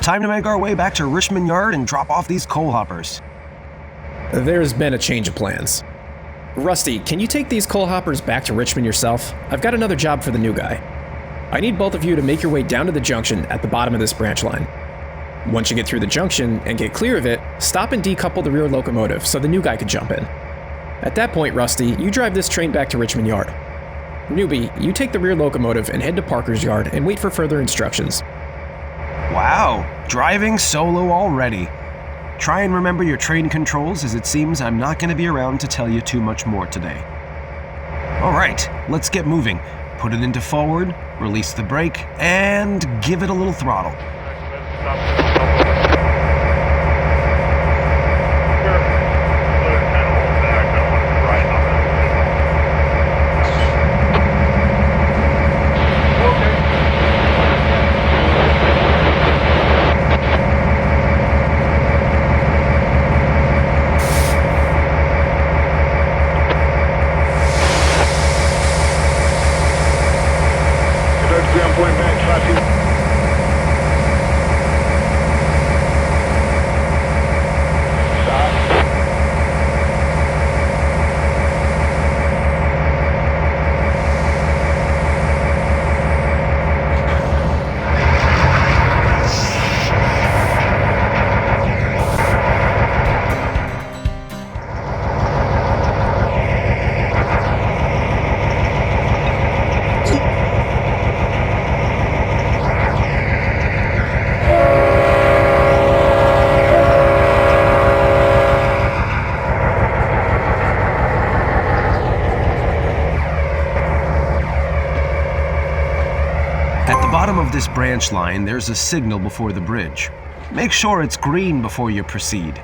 time to make our way back to Richmond Yard and drop off these coal hoppers. There's been a change of plans. Rusty, can you take these coal hoppers back to Richmond yourself? I've got another job for the new guy. I need both of you to make your way down to the junction at the bottom of this branch line. Once you get through the junction and get clear of it, stop and decouple the rear locomotive so the new guy can jump in. At that point, Rusty, you drive this train back to Richmond Yard. Newbie, you take the rear locomotive and head to Parker's Yard and wait for further instructions. Wow, driving solo already. Try and remember your train controls, as it seems I'm not going to be around to tell you too much more today. Alright, let's get moving. Put it into forward, release the brake, and give it a little throttle. Of this branch line, there's a signal before the bridge. Make sure it's green before you proceed.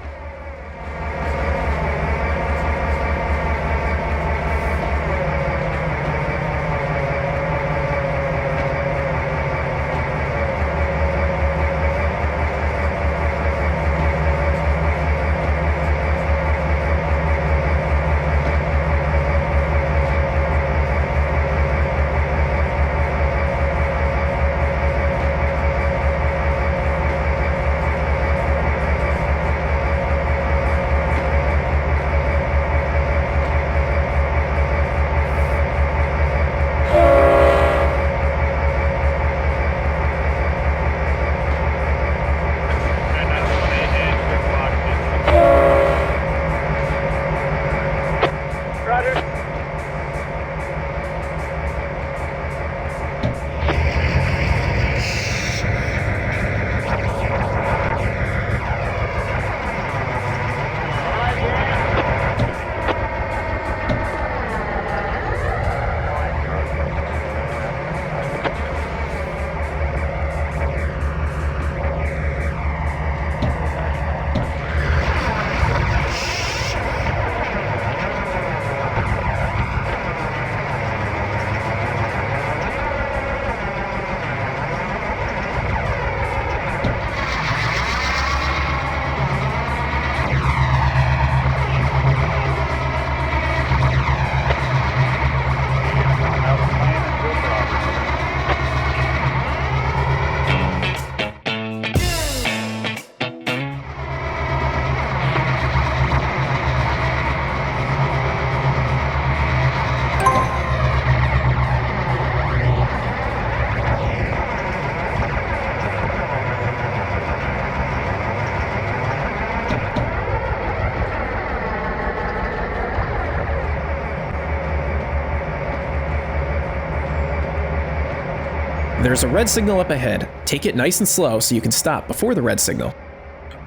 There's a red signal up ahead. Take it nice and slow so you can stop before the red signal.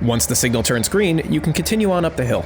Once the signal turns green, you can continue on up the hill.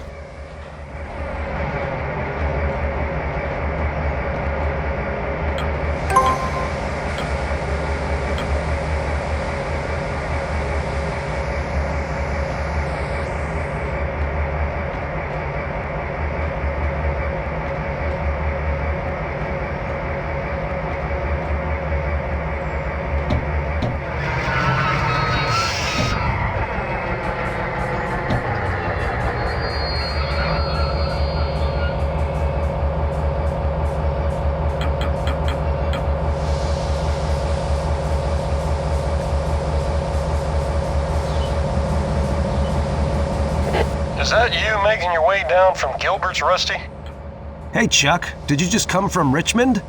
that you making your way down from Gilbert's, Rusty? Hey Chuck, did you just come from Richmond?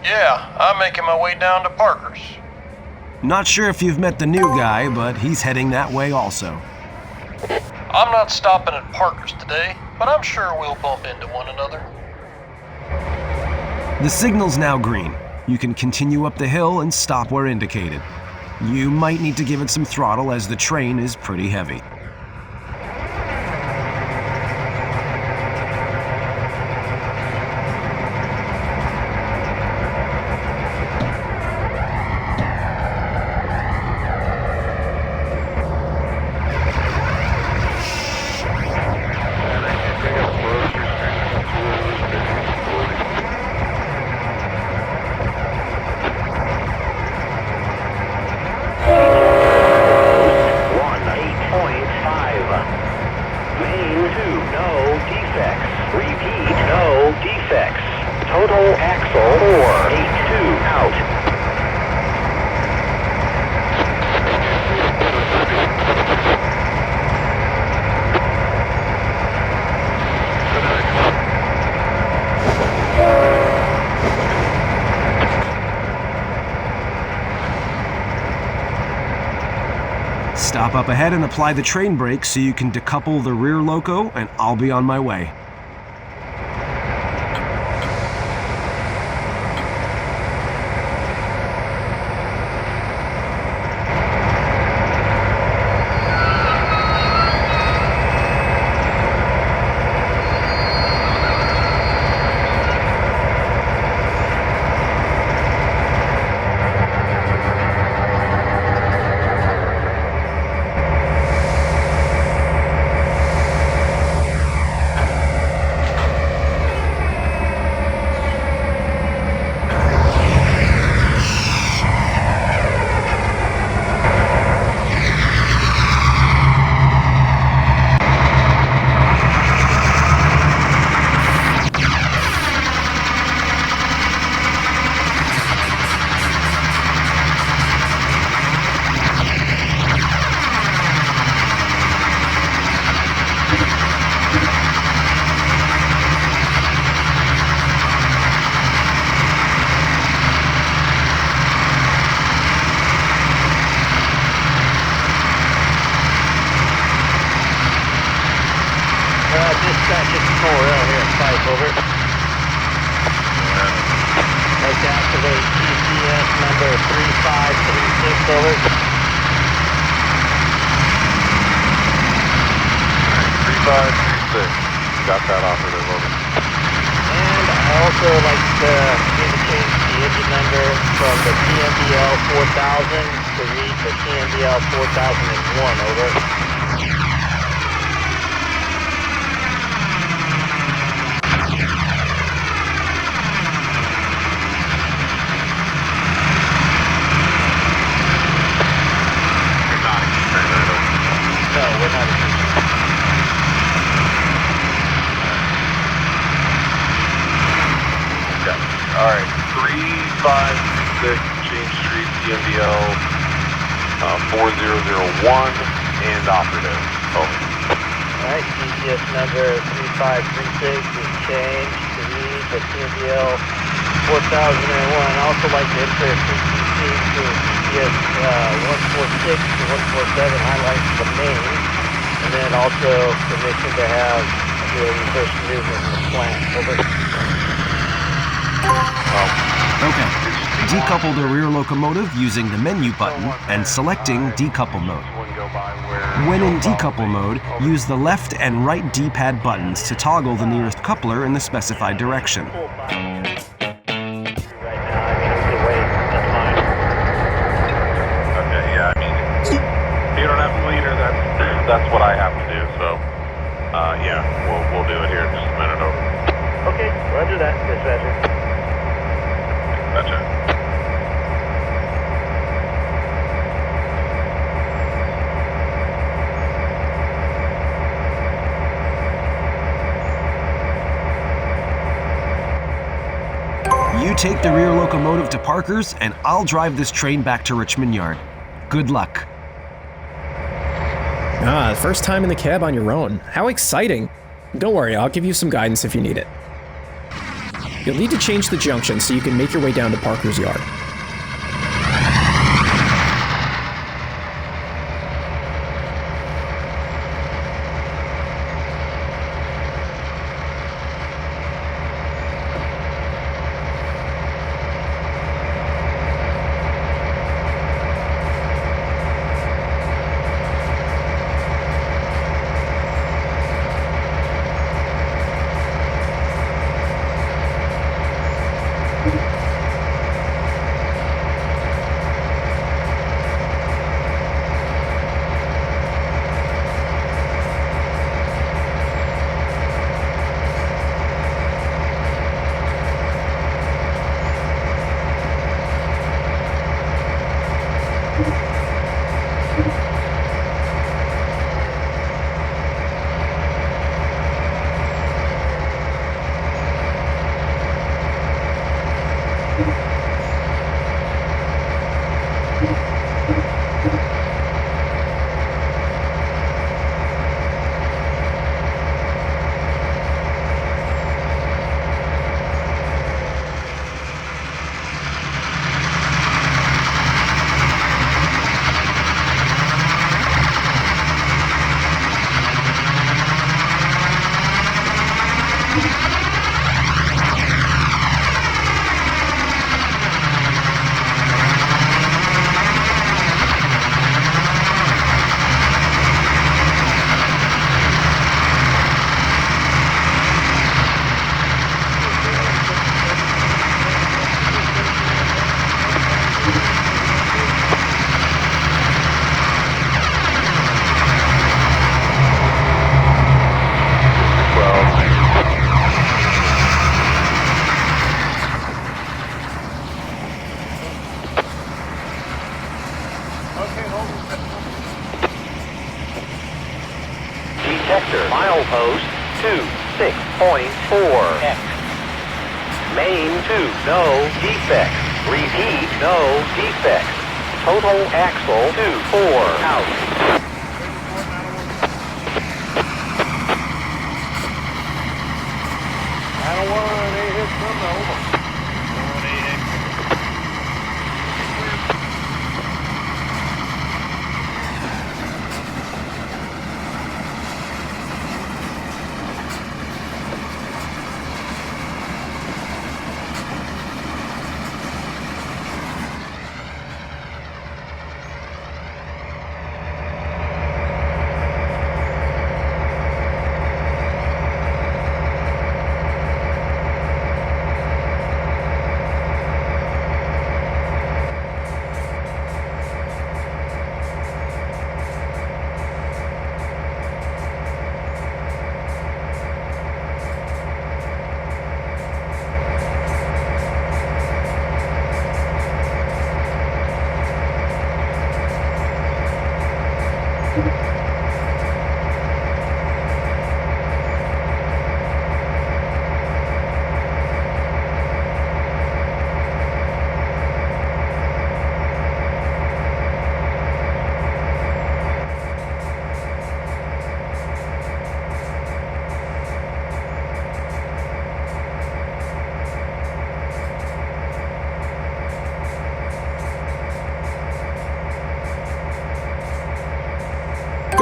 Yeah, I'm making my way down to Parker's. Not sure if you've met the new guy, but he's heading that way also. I'm not stopping at Parker's today, but I'm sure we'll bump into one another. The signal's now green. You can continue up the hill and stop where indicated. You might need to give it some throttle as the train is pretty heavy. Total axle 482 out. Stop up ahead and apply the train brake so you can decouple the rear loco, and I'll be on my way. Over. Let's activate GPS number 3536, over. 3536. Got that operative, over. And I also like to change the engine number from the TMDL 4000 to read the TMDL 4001, over. Alright, 3536 James Street, TMDL 4001 and operative. Over. Alright, GPS number 3536 is changed to read the TMDL 4001. I also like to enter CTC to GPS 146 to 147, highlights the name, and then also permission to have the reverse movement in the plant. Over. Okay. Decouple the rear locomotive using the menu button and selecting decouple mode. When in decouple mode, use the left and right D-pad buttons to toggle the nearest coupler in the specified direction. That's what I have to do, so yeah, we'll do it here in just a minute, over. Okay, roger that, dispatcher. Gotcha. You take the rear locomotive to Parker's, and I'll drive this train back to Richmond Yard. Good luck. Ah, first time in the cab on your own. How exciting! Don't worry, I'll give you some guidance if you need it. You'll need to change the junction so you can make your way down to Parker's yard. Detector, milepost 26.4X. Main 2, no defects. Repeat, no defects. Total axle 2-4 out.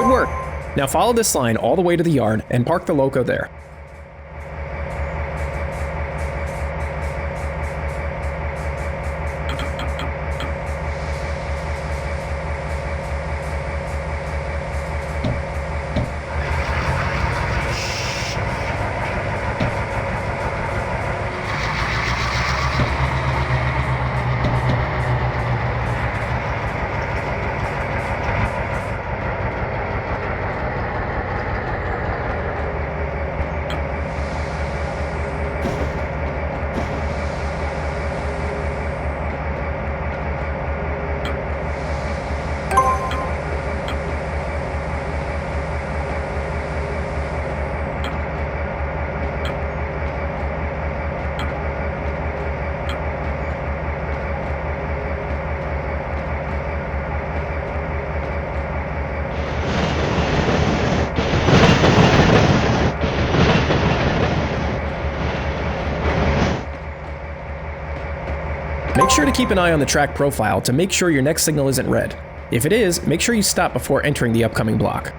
Good work! Now follow this line all the way to the yard and park the loco there. Make sure to keep an eye on the track profile to make sure your next signal isn't red. If it is, make sure you stop before entering the upcoming block.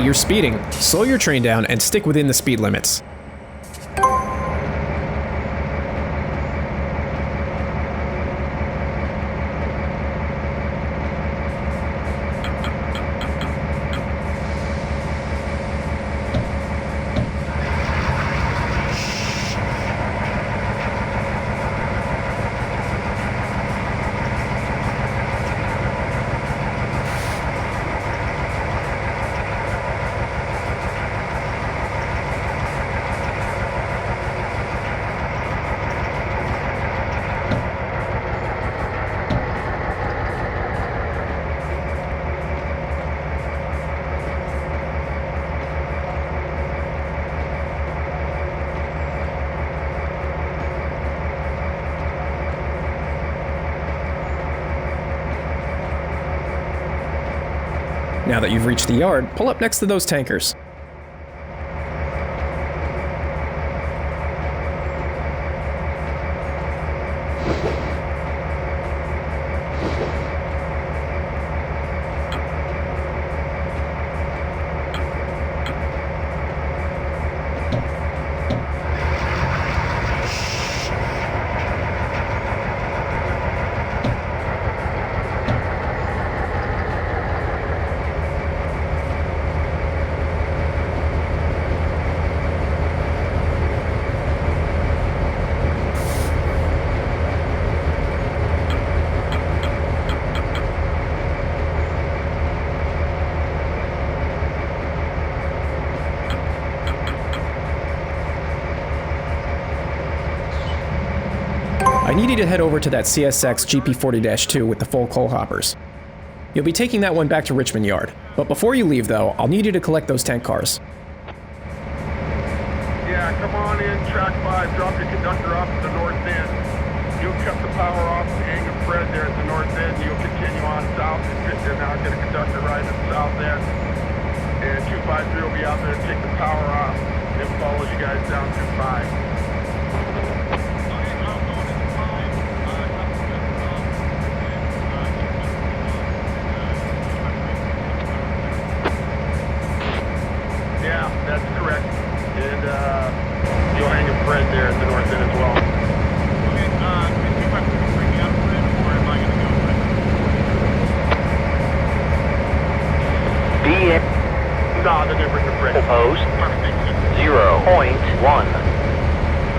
You're speeding. Slow your train down and stick within the speed limits. Now that you've reached the yard, pull up next to those tankers. I need you to head over to that CSX GP40-2 with the full coal hoppers. You'll be taking that one back to Richmond Yard. But before you leave, though, I'll need you to collect those tank cars. Yeah, come on in, track 5, drop your conductor off at the north end. You'll cut the power off the hang of Fred there at the north end, and you'll continue on south, and now get a conductor right at the south end. And 253 will be out there to take the power off, and follow you guys down 25. Yeah, that's correct. And you'll hang a Fred there at the north end as well. Okay, can you bring me up Fred, or am I going to go Fred? No, they're going to bring the Fred. Post 0.1.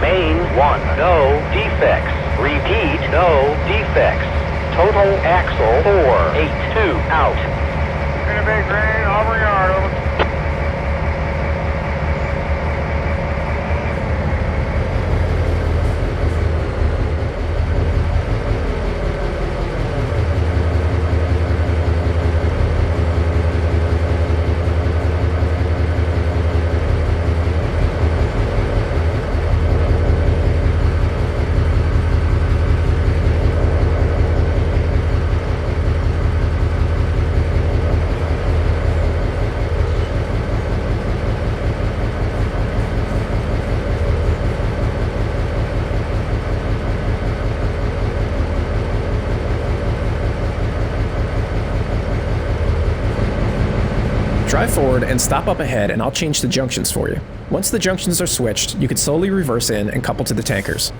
Main 1. No defects. Repeat, no defects. Total axle 482 out. In a big rain, Auburn Yard, over. Drive forward and stop up ahead and I'll change the junctions for you. Once the junctions are switched, you can slowly reverse in and couple to the tankers.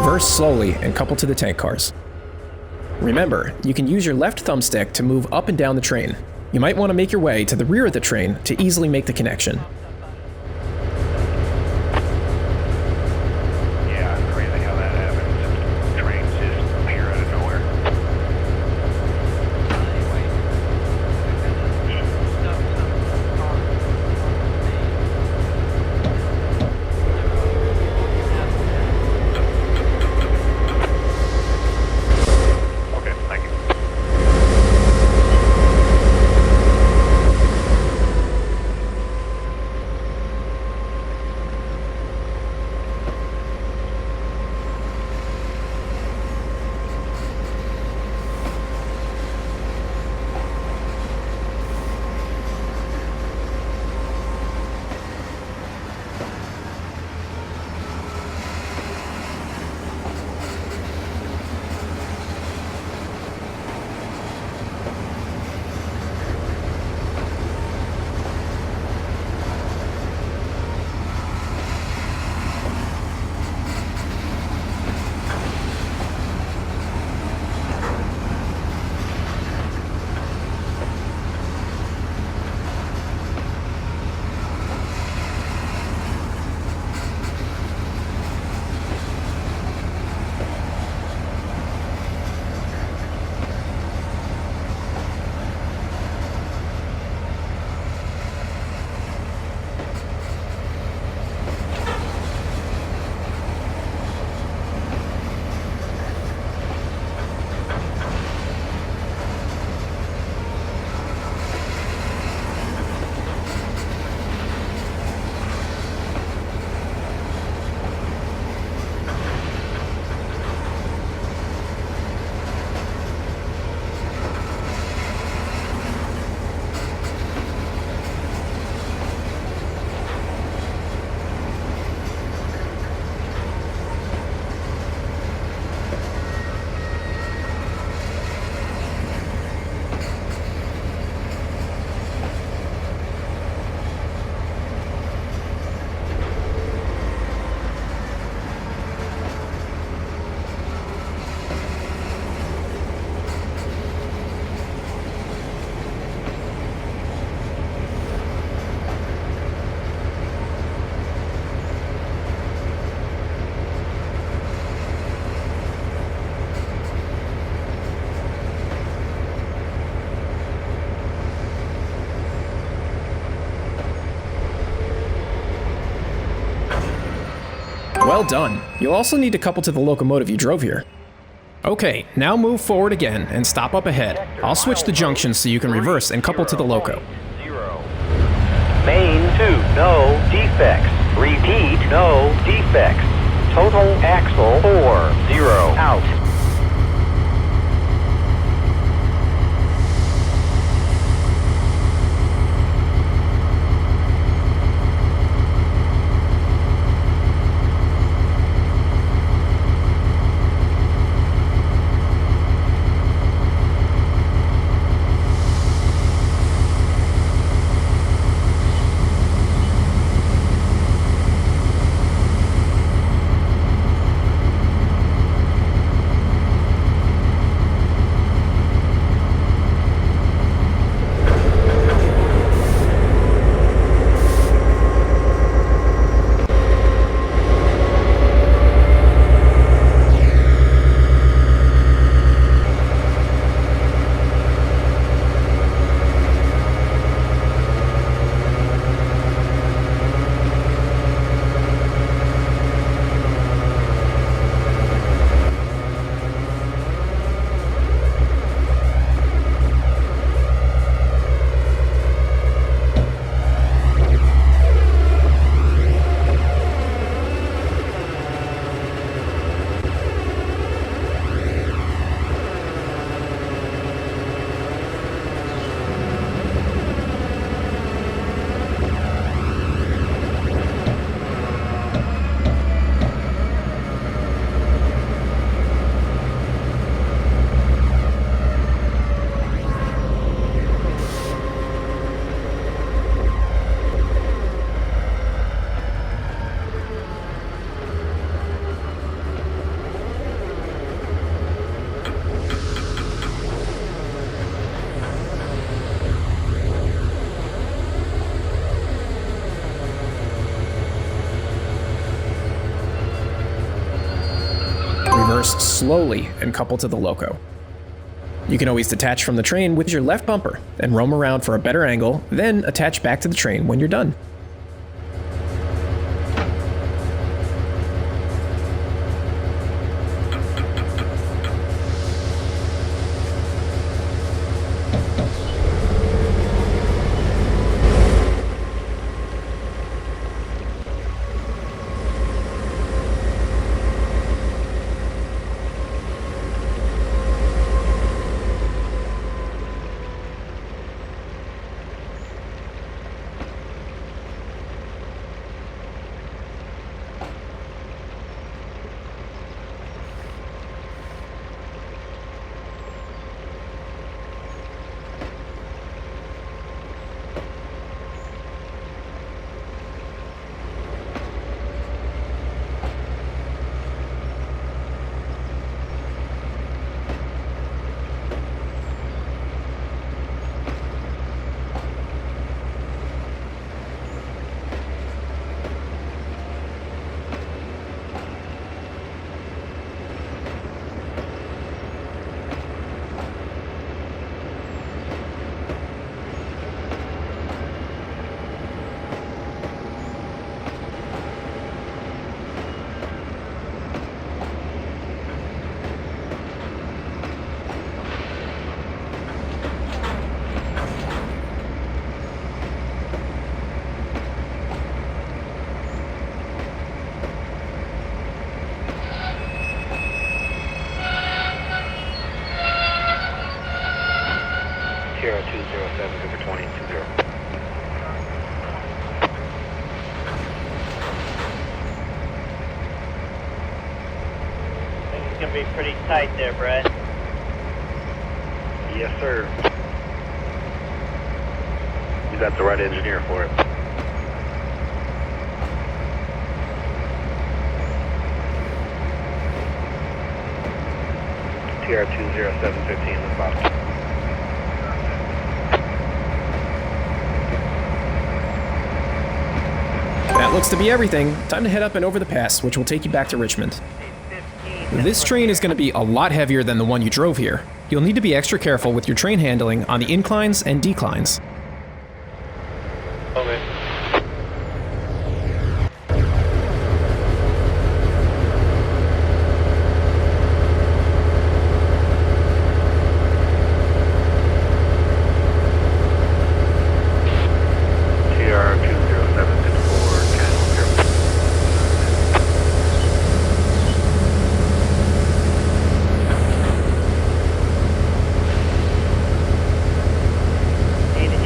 Reverse slowly and couple to the tank cars. Remember, you can use your left thumbstick to move up and down the train. You might want to make your way to the rear of the train to easily make the connection. Yeah, crazy how that happens. Trains just appear out of nowhere. Okay, thank you. Well done. You'll also need to couple to the locomotive you drove here. Okay, now move forward again and stop up ahead. I'll switch the junctions so you can reverse and couple to the loco. Main 2, no defects. Repeat, no defects. Total axle 4, 0, out. reverse slowly and couple to the loco. You can always detach from the train with your left bumper and roam around for a better angle, then attach back to the train when you're done. Sierra 207, Cooper 2020. It's gonna be pretty tight there, Brett. Yes, sir. You got the right engineer for it. TR 20715 is about. That looks to be everything. Time to head up and over the pass, which will take you back to Richmond. This train is going to be a lot heavier than the one you drove here. You'll need to be extra careful with your train handling on the inclines and declines. Okay. TR 20764, channel 0. Need an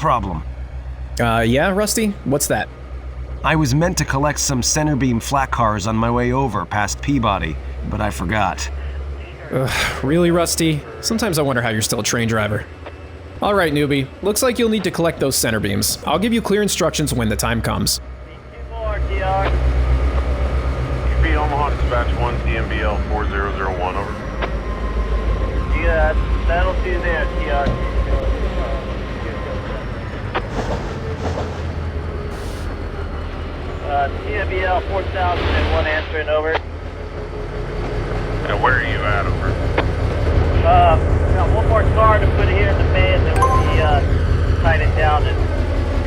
problem. Yeah, Rusty? What's that? I was meant to collect some center beam flat cars on my way over past Peabody, but I forgot. Really, Rusty? Sometimes I wonder how you're still a train driver. All right, newbie. Looks like you'll need to collect those center beams. I'll give you clear instructions when the time comes. 2 more, TR. UP Omaha Dispatch 1, CMBL 4001, over. Yeah, that'll do there, TR. CMBL 4001 answering, over. And where are you at, over? Got one more car to put here in the bay, and then we'll be tied it down and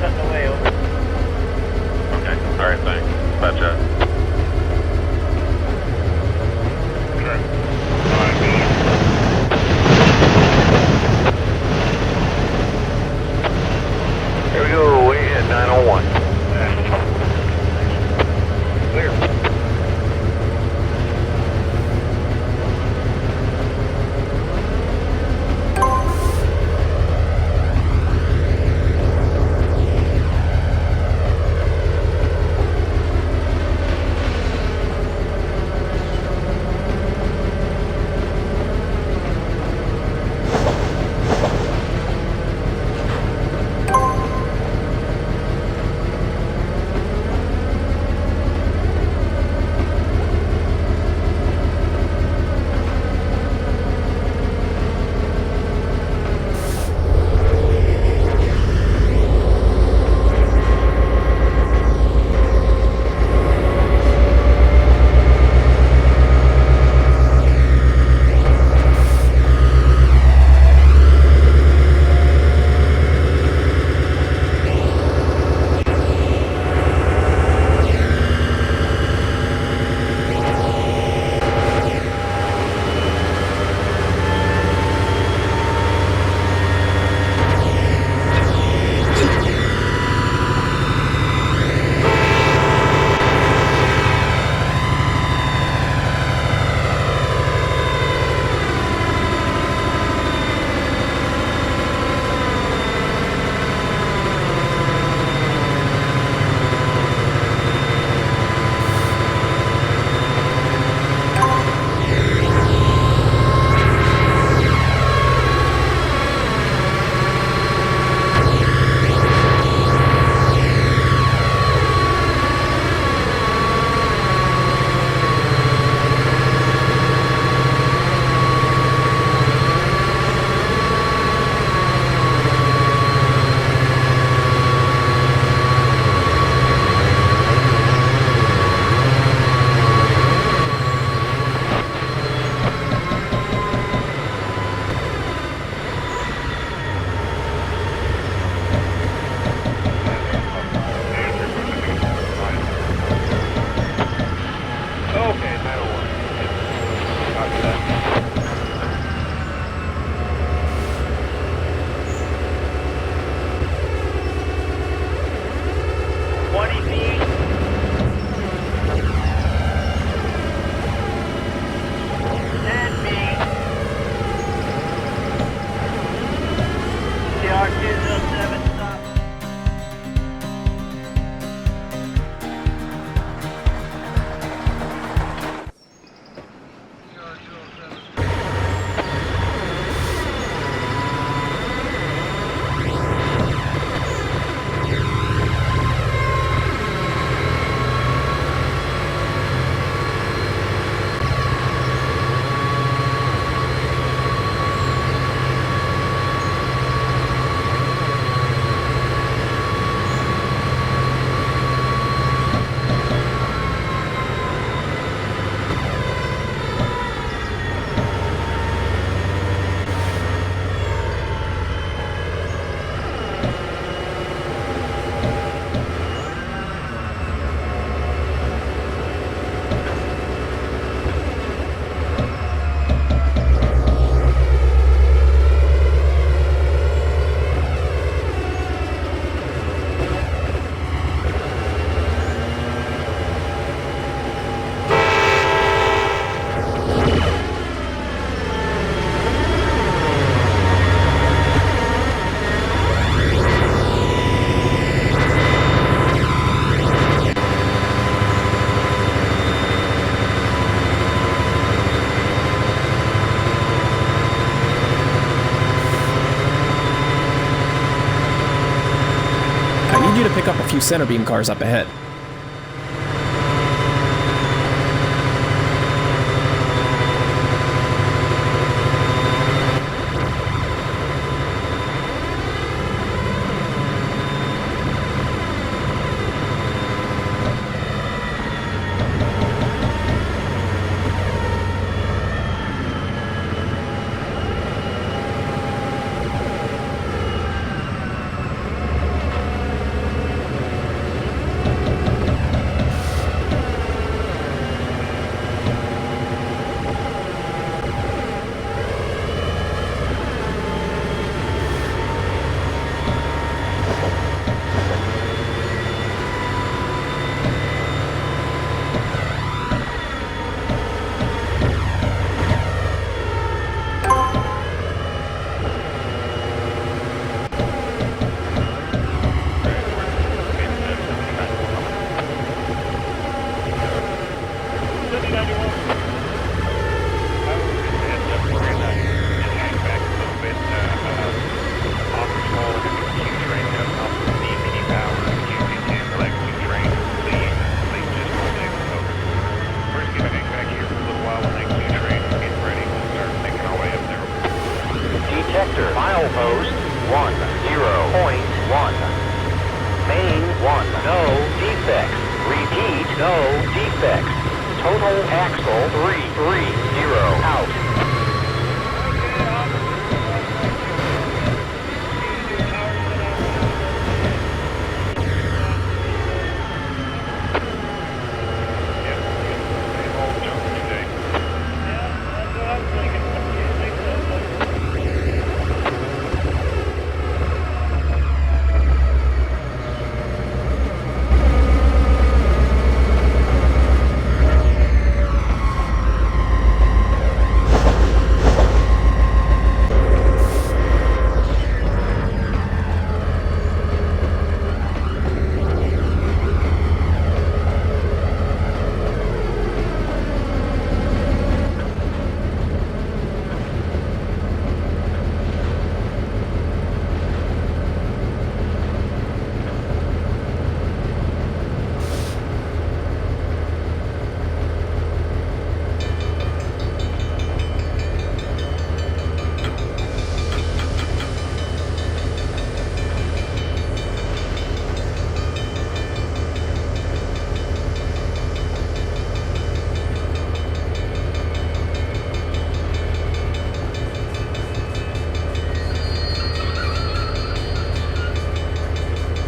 cutting away, over. Okay, alright, thanks. Dispatch out. Okay. Alright, man. Here we go, way ahead, 901. Clear. few center beam cars up ahead. Detector, milepost 10.1. Main 1, no defects. Repeat, no defects. Total axle 330 out.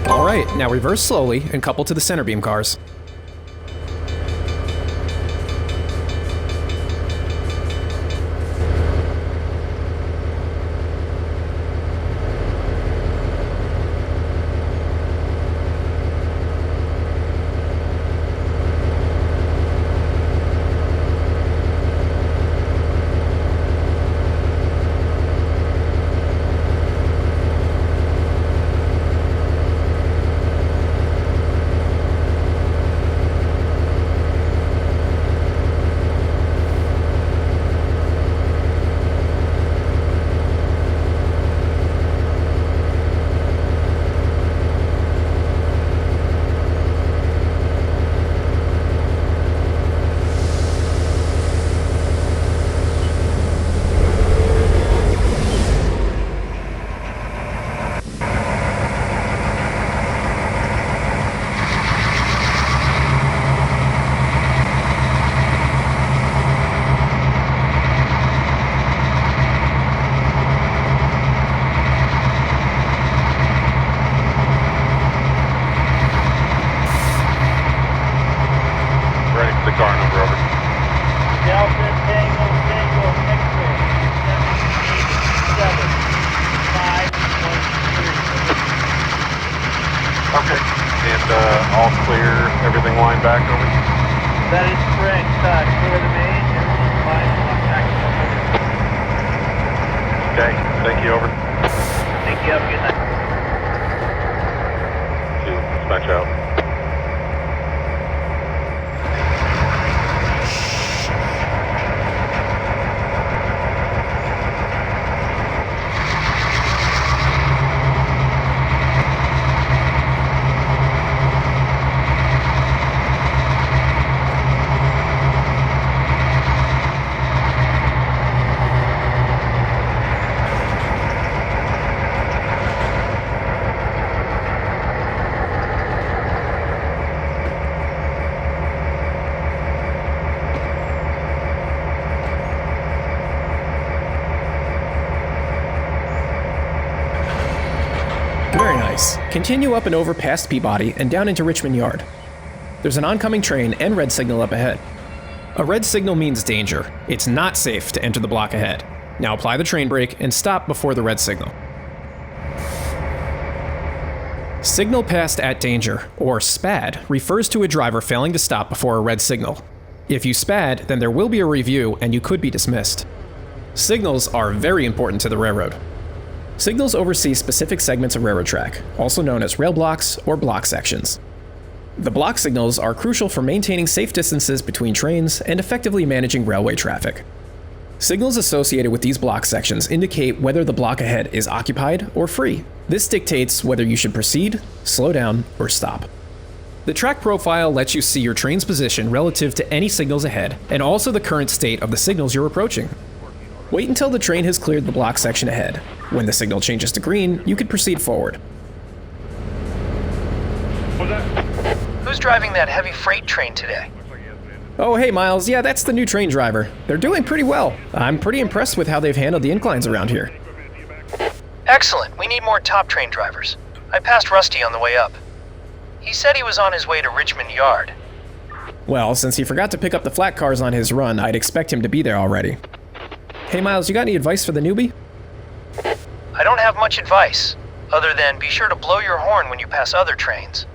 Alright, now reverse slowly and couple to the center beam cars. car number, over. Delta Tango Tango X-ray 787-513. Okay. And all clear, everything lined back, over? That is correct. Clear the main, everything's fine. Okay, thank you, over. Thank you, have a good night. Dispatch out. Continue up and over past Peabody and down into Richmond Yard. There's an oncoming train and red signal up ahead. A red signal means danger. It's not safe to enter the block ahead. Now apply the train brake and stop before the red signal. Signal passed at danger, or SPAD, refers to a driver failing to stop before a red signal. If you SPAD, then there will be a review and you could be dismissed. Signals are very important to the railroad. Signals oversee specific segments of railroad track, also known as rail blocks or block sections. The block signals are crucial for maintaining safe distances between trains and effectively managing railway traffic. Signals associated with these block sections indicate whether the block ahead is occupied or free. This dictates whether you should proceed, slow down, or stop. The track profile lets you see your train's position relative to any signals ahead, and also the current state of the signals you're approaching. Wait until the train has cleared the block section ahead. When the signal changes to green, you can proceed forward. Who's driving that heavy freight train today? Oh, hey Miles, yeah, that's the new train driver. They're doing pretty well. I'm pretty impressed with how they've handled the inclines around here. Excellent, we need more top train drivers. I passed Rusty on the way up. He said he was on his way to Richmond Yard. Well, since he forgot to pick up the flat cars on his run, I'd expect him to be there already. Hey Miles, you got any advice for the newbie? I don't have much advice, other than be sure to blow your horn when you pass other trains.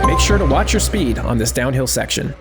Make sure to watch your speed on this downhill section.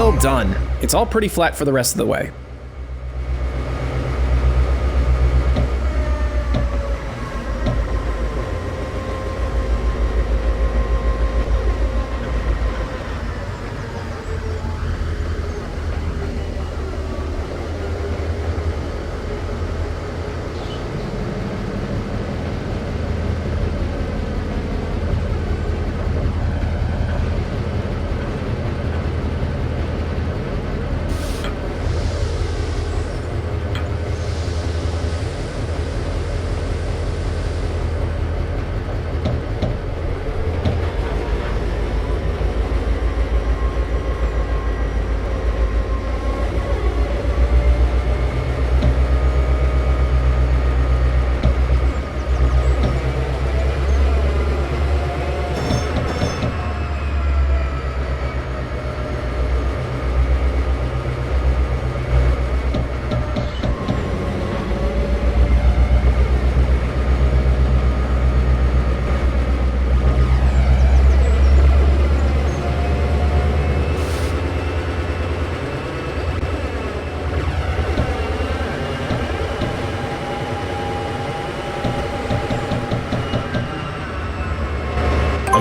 Well done. It's all pretty flat for the rest of the way.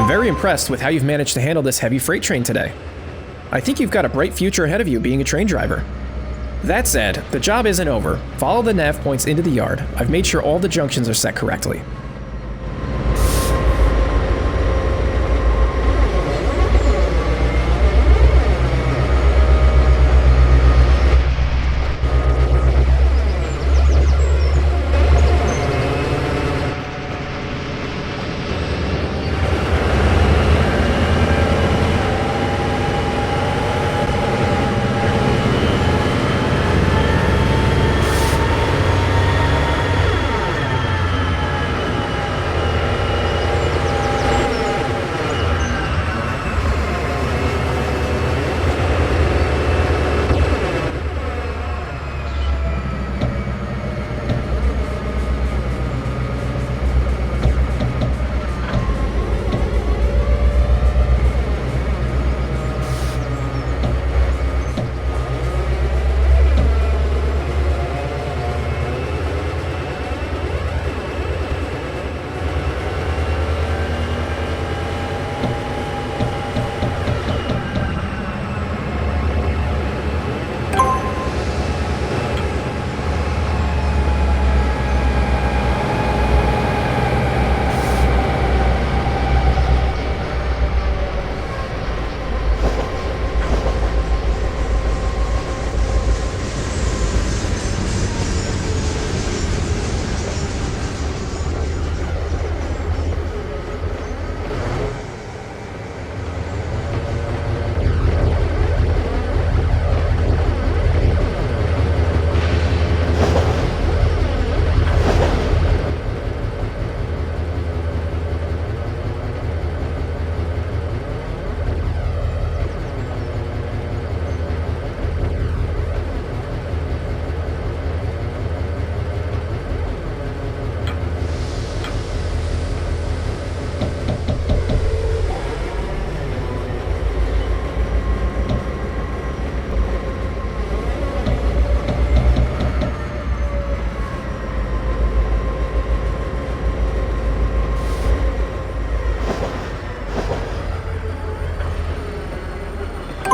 I'm very impressed with how you've managed to handle this heavy freight train today. I think you've got a bright future ahead of you being a train driver. That said, the job isn't over. Follow the nav points into the yard. I've made sure all the junctions are set correctly.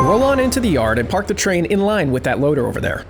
Roll on into the yard and park the train in line with that loader over there.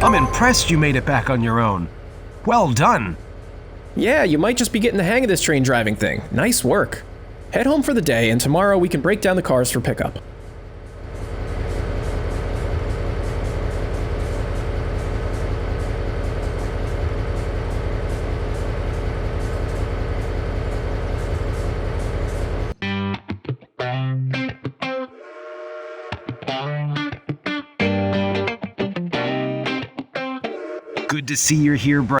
I'm impressed you made it back on your own. Well done. Yeah, you might just be getting the hang of this train driving thing. Nice work. Head home for the day, and tomorrow we can break down the cars for pickup. Good to see you're here, bro.